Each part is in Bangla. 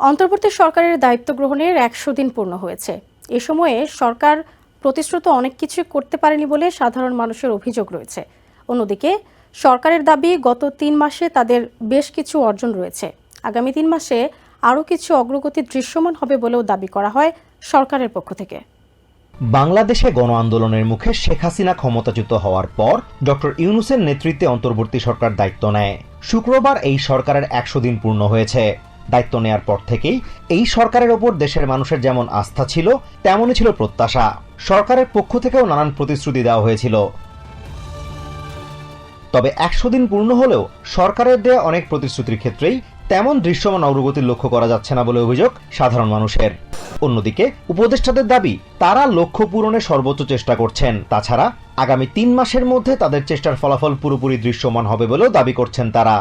অন্তর্বর্তী সরকারের দায়িত্ব গ্রহণের ১০০ দিন পূর্ণ হয়েছে। এ সময়ে সরকার প্রতিশ্রুত অনেক কিছু করতে পারেনি বলে সাধারণ মানুষের অভিযোগ রয়েছে। অন্যদিকে সরকারের দাবি গত ৩ মাসে তাদের বেশ কিছু অর্জন রয়েছে। আগামী ৩ মাসে আরও কিছু অগ্রগতি দৃশ্যমান হবে বলেও দাবি করা হয় সরকারের পক্ষ থেকে। বাংলাদেশে গণ আন্দোলনের মুখে শেখ হাসিনা ক্ষমতাচ্যুত হওয়ার পর ডক্টর ইউনূসের নেতৃত্বে অন্তর্বর্তী সরকার দায়িত্ব নেয়। শুক্রবার এই সরকারের ১০০ দিন পূর্ণ হয়েছে। দায়িত্ব নেয়ার পর থেকেই এই সরকারের ওপর দেশের মানুষের যেমন আস্থা ছিল, তেমনই ছিল প্রত্যাশা। সরকারের পক্ষ থেকেও নানান প্রতিশ্রুতি দেওয়া হয়েছিল। তবে ১০০ দিন পূর্ণ হলেও সরকারের দেয়া অনেক প্রতিশ্রুতির ক্ষেত্রেই তেমন দৃশ্যমান অগ্রগতির লক্ষ্য করা যাচ্ছে না বলে অভিযোগ সাধারণ মানুষের। অন্যদিকে উপদেষ্টাদের দাবি তারা লক্ষ্য পূরণে সর্বোচ্চ চেষ্টা করছেন। তাছাড়া আগামী ৩ মাসের মধ্যে তাদের চেষ্টার ফলাফল পুরোপুরি দৃশ্যমান হবে বলেও দাবি করছেন তারা।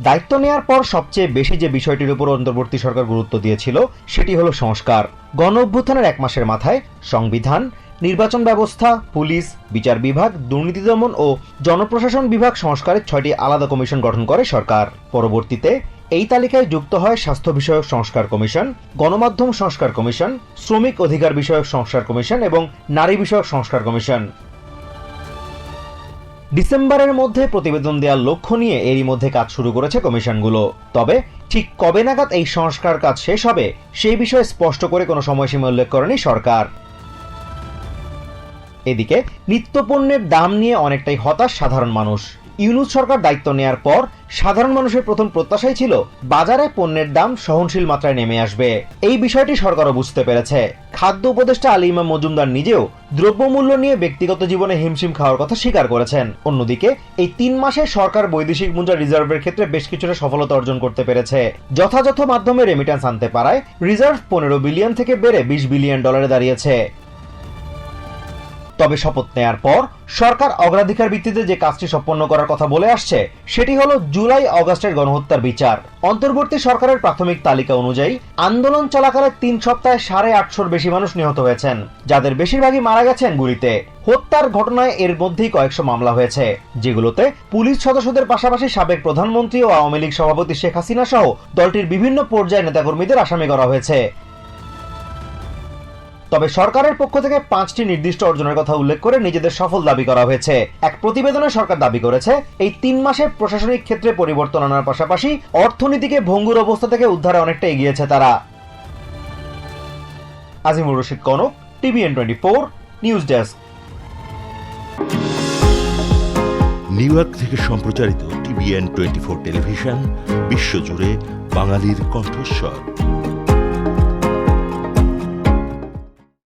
দায়িত্ব নেয়ার পর সবচেয়ে বেশি যে বিষয়টির উপর অন্তর্বর্তী সরকার গুরুত্ব দিয়েছিল সেটি হলো সংস্কার। গণ অভ্যুত্থানের ১ মাসের মাথায় সংবিধান, নির্বাচন ব্যবস্থা, পুলিশ, বিচার বিভাগ, দুর্নীতি দমন ও জনপ্রশাসন বিভাগ সংস্কারের ৬টি আলাদা কমিশন গঠন করে সরকার। পরবর্তীতে এই তালিকায় যুক্ত হয় স্বাস্থ্য বিষয়ক সংস্কার কমিশন, গণমাধ্যম সংস্কার কমিশন, শ্রমিক অধিকার বিষয়ক সংস্কার কমিশন এবং নারী বিষয়ক সংস্কার কমিশন। ডিসেম্বরের মধ্যে প্রতিবেদন দেওয়ার লক্ষ্য নিয়ে এরই মধ্যে কাজ শুরু করেছে কমিশনগুলো। তবে ঠিক কবে নাগাদ এই সংস্কার কাজ শেষ হবে সেই বিষয়ে স্পষ্ট করে কোনো সময়সীমা উল্লেখ করেনি সরকার। এদিকে নিত্যপণ্যের দাম নিয়ে অনেকটাই হতাশ সাধারণ মানুষ। ইউনূস সরকার দায়িত্ব নেয়ার পর সাধারণ মানুষের প্রথম প্রত্যাশাই ছিল বাজারে পণ্যের দাম সহনশীল মাত্রায় নেমে আসবে। এই বিষয়টি সরকারও বুঝতে পেরেছে। খাদ্য উপদেষ্টা আলী ইমাম মজুমদার নিজেও দ্রব্যমূল্য নিয়ে ব্যক্তিগত জীবনে হিমশিম খাওয়ার কথা স্বীকার করেছেন। অন্যদিকে এই ৩ মাসে সরকার বৈদেশিক মুদ্রা রিজার্ভের ক্ষেত্রে বেশ কিছুটা সফলতা অর্জন করতে পেরেছে। যথাযথ মাধ্যমে রেমিট্যান্স আনতে পারায় রিজার্ভ ১৫ বিলিয়ন থেকে বেড়ে ২০ বিলিয়ন ডলারে দাঁড়িয়েছে। তবে শপথ নেয়ার পর সরকার অগ্রাধিকার ভিত্তিতে যে কাজটি সম্পন্ন করার কথা বলে আসছে সেটি হলো জুলাই আগস্টের গণহত্যার বিচার। অন্তর্বর্তী সরকারের প্রাথমিক তালিকা অনুযায়ী আন্দোলন চলাকালে ৩ সপ্তাহে ৮৫০র বেশি মানুষ নিহত হয়েছেন, যাদের বেশিরভাগই মারা গেছেন গুলিতে। হত্যার ঘটনায় এর মধ্যেই কয়েকশো মামলা হয়েছে, যেগুলোতে পুলিশ সদস্যদের পাশাপাশি সাবেক প্রধানমন্ত্রী ও আওয়ামী লীগ সভাপতি শেখ হাসিনা সহ দলটির বিভিন্ন পর্যায়ের নেতাকর্মীদের আসামি করা হয়েছে। তবে সরকারের পক্ষ থেকে ৫টি নির্দিষ্ট অর্জনের কথা উল্লেখ করে নিজেদের সফল দাবি করা হয়েছে। এক প্রতিবেদনে সরকার দাবি করেছে এই ৩ মাসে প্রশাসনিক ক্ষেত্রে পরিবর্তন আনার পাশাপাশি অর্থনীতিকে ভঙ্গুর অবস্থা থেকে উদ্ধারে অনেকটা এগিয়েছে তারা। Azimur Rashid Kanak, TVN24 news desk. New York থেকে সম্প্রচারিত TVN24 টেলিভিশন বিশ্বজুড়ে বাঙালির কণ্ঠস্বর।